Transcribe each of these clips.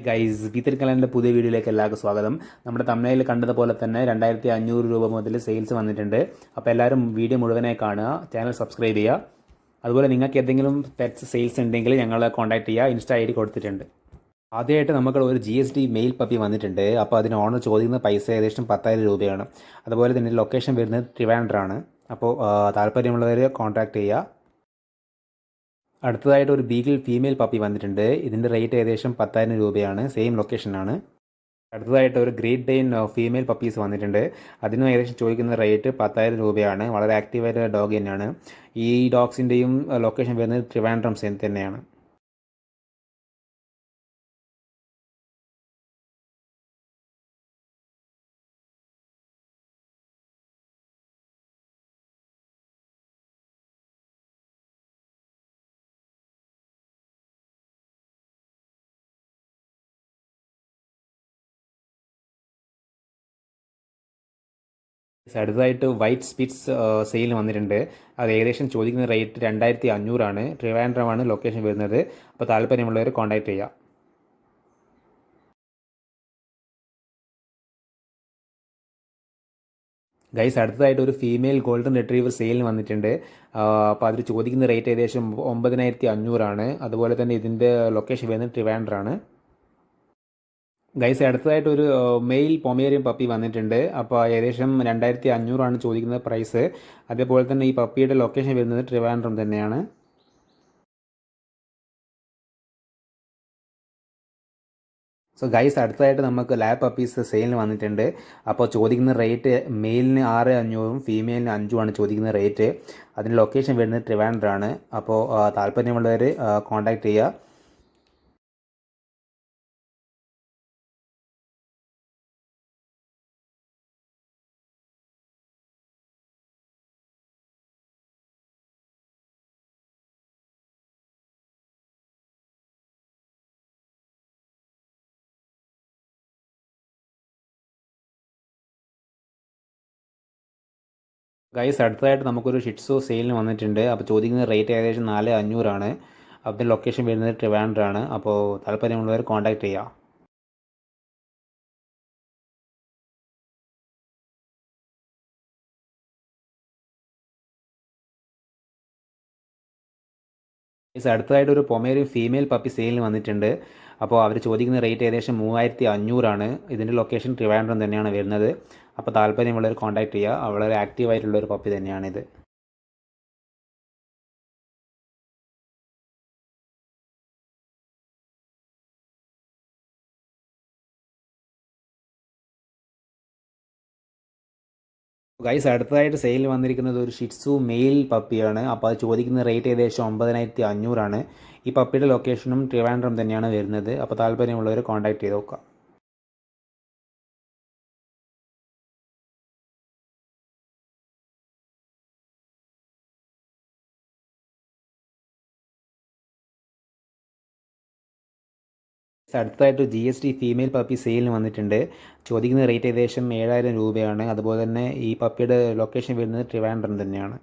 Guys പീത്തൽ കലൻ്റെ പുതിയ വീഡിയോയിലേക്ക് എല്ലാവർക്കും സ്വാഗതം. നമ്മുടെ തമിഴ്നാട്ടിൽ കണ്ടതുപോലെ തന്നെ 2500 രൂപ മുതൽ സെയിൽസ് വന്നിട്ടുണ്ട്. അപ്പോൾ എല്ലാവരും വീഡിയോ മുഴുവനായി കാണുക, ചാനൽ സബ്സ്ക്രൈബ് ചെയ്യുക. അതുപോലെ നിങ്ങൾക്ക് എന്തെങ്കിലും പെറ്റ്സ് സെയിൽസ് ഉണ്ടെങ്കിൽ ഞങ്ങളെ കോൺടാക്ട് ചെയ്യുക, ഇൻസ്റ്റാ ഐ ഡി കൊടുത്തിട്ടുണ്ട്. ആദ്യമായിട്ട് നമുക്ക് ഒരു GST മെയിൽ പപ്പി വന്നിട്ടുണ്ട്. അപ്പോൾ അതിന് ഓണർ ചോദിക്കുന്ന പൈസ ഏകദേശം 10,000 രൂപയാണ്. അതുപോലെ തന്നെ ലൊക്കേഷൻ വരുന്നത് ട്രിവാൻഡ്രാണ്. അപ്പോൾ താല്പര്യമുള്ളവർ കോൺടാക്ട് ചെയ്യുക. അടുത്തതായിട്ട് ഒരു ബീഗിൾ ഫീമെയിൽ പപ്പി വന്നിട്ടുണ്ട്. ഇതിൻ്റെ റേറ്റ് ഏകദേശം 10,000 രൂപയാണ്. സെയിം ലൊക്കേഷനാണ്. അടുത്തതായിട്ട് ഒരു ഗ്രേറ്റ് ഡെയിൻ ഫീമെയിൽ പപ്പീസ് വന്നിട്ടുണ്ട്. അതിനും ഏകദേശം ചോദിക്കുന്ന റേറ്റ് 10,000 രൂപയാണ്. വളരെ ആക്റ്റീവായിട്ട് ഡോഗ് തന്നെയാണ്. ഈ ഡോഗ്സിൻ്റെയും ലൊക്കേഷൻ വരുന്നത് ട്രിവാൻഡ്രം തന്നെയാണ്. അടുത്തതായിട്ട് വൈറ്റ് സ്പിറ്റ്സ് സെയിൽ വന്നിട്ടുണ്ട്. അത് ഏകദേശം ചോദിക്കുന്ന റേറ്റ് 2,500 ട്രിവാൻഡ്രമാണ് ലൊക്കേഷൻ വരുന്നത്. അപ്പോൾ താല്പര്യമുള്ളവർ കോൺടാക്ട് ചെയ്യുക. ഗൈസ് അടുത്തതായിട്ട് ഒരു ഫീമെയിൽ ഗോൾഡൻ റിട്രീവർ സെയിലിന് വന്നിട്ടുണ്ട്. അപ്പോൾ അതിൽ ചോദിക്കുന്ന റേറ്റ് ഏകദേശം 9,500. അതുപോലെ തന്നെ ഇതിൻ്റെ ലൊക്കേഷൻ വരുന്നത് ട്രിവാൻഡ്രാണ്. ഗൈസ് അടുത്തതായിട്ട് ഒരു മെയിൽ പൊമേറിയൻ പപ്പി വന്നിട്ടുണ്ട്. അപ്പോൾ ഏകദേശം 2,500 ചോദിക്കുന്നത് പ്രൈസ്. അതേപോലെ തന്നെ ഈ പപ്പിയുടെ ലൊക്കേഷൻ വരുന്നത് ട്രിവാൻഡ്രം തന്നെയാണ്. സോ ഗൈസ് അടുത്തതായിട്ട് നമുക്ക് ലാബ് പപ്പീസ് സെയിലിന് വന്നിട്ടുണ്ട്. അപ്പോൾ ചോദിക്കുന്ന റേറ്റ് മെയിലിന് 6,500 ഫീമെയിലിന് 5 ചോദിക്കുന്ന റേറ്റ്. അതിൻ്റെ ലൊക്കേഷൻ വരുന്നത് ട്രിവാൻഡ്രാണ്. അപ്പോൾ താല്പര്യമുള്ളവർ കോൺടാക്ട് ചെയ്യുക. ഗൈസ് അടുത്തതായിട്ട് നമുക്കൊരു ഷിറ്റ്സു സെയിലിന് വന്നിട്ടുണ്ട്. അപ്പോൾ ചോദിക്കുന്ന റേറ്റ് ഏകദേശം 4,500. അതിൻ്റെ ലൊക്കേഷൻ വരുന്നത് ട്രിവാൻഡ്രാണ്. അപ്പോൾ താല്പര്യമുള്ളവർ കോൺടാക്ട് ചെയ്യുക. ഗൈസ് അടുത്തതായിട്ട് ഒരു പൊമേറിയൻ ഫീമെയിൽ പപ്പി സെയിലിന് വന്നിട്ടുണ്ട്. അപ്പോൾ അവർ ചോദിക്കുന്ന റേറ്റ് ഏകദേശം 3,500. ഇതിൻ്റെ ലൊക്കേഷൻ ട്രിവാൻഡ്രം തന്നെയാണ് വരുന്നത്. അപ്പോൾ താല്പര്യമുള്ളവർ കോൺടാക്ട് ചെയ്യുക. വളരെ ആക്റ്റീവായിട്ടുള്ളൊരു പപ്പി തന്നെയാണിത്. ഗൈസ് അടുത്തതായിട്ട് സെയിൽ വന്നിരിക്കുന്നത് ഒരു ഷിറ്റ്സു മെയിൽ പപ്പിയാണ്. അപ്പോൾ അത് ചോദിക്കുന്ന റേറ്റ് ഏകദേശം 9,500. ഈ പപ്പിയുടെ ലൊക്കേഷനും ട്രിവാൻഡ്രം തന്നെയാണ് വരുന്നത്. അപ്പോൾ താല്പര്യമുള്ളവർ കോൺടാക്ട് ചെയ്ത് നോക്കുക. അടുത്തതായിട്ട് GST ഫീമെയിൽ പപ്പി സെയിലിന് വന്നിട്ടുണ്ട്. ചോദിക്കുന്ന റേറ്റ് ഏകദേശം 7,000 രൂപയാണ്. അതുപോലെ തന്നെ ഈ പപ്പിയുടെ ലൊക്കേഷൻ വരുന്നത് ട്രിവാൻഡ്രം തന്നെയാണ്.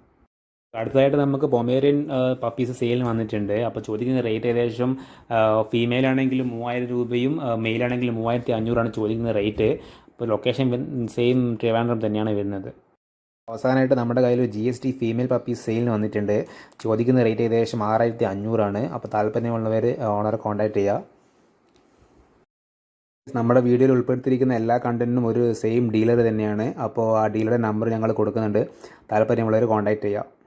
അടുത്തതായിട്ട് നമുക്ക് പൊമേറിയൻ പപ്പീസ് സെയിലിന് വന്നിട്ടുണ്ട്. അപ്പോൾ ചോദിക്കുന്ന റേറ്റ് ഏകദേശം ഫീമെയിൽ ആണെങ്കിൽ 3,000 രൂപയും മെയിലാണെങ്കിൽ 3,500 ചോദിക്കുന്ന റേറ്റ്. അപ്പോൾ ലൊക്കേഷൻ സെയിം ട്രിവാൻഡ്രം തന്നെയാണ് വരുന്നത്. അവസാനമായിട്ട് നമ്മുടെ കയ്യിൽ ഒരു GST ഫീമെയിൽ പപ്പീസ് സെയിലിന് വന്നിട്ടുണ്ട്. ചോദിക്കുന്ന റേറ്റ് ഏകദേശം 6,500. അപ്പോൾ താല്പര്യമുള്ളവർ ഓണറെ കോൺടാക്ട് ചെയ്യുക. നമ്മുടെ വീഡിയോയിൽ ഉൾപ്പെടുത്തിയിരിക്കുന്ന എല്ലാ കണ്ടൻറ്റിനും ഒരു സെയിം ഡീലർ തന്നെയാണ്. അപ്പോൾ ആ ഡീലറുടെ നമ്പർ ഞങ്ങൾ കൊടുക്കുന്നുണ്ട്. താല്പര്യമുള്ളവർ കോൺടാക്ട് ചെയ്യുക.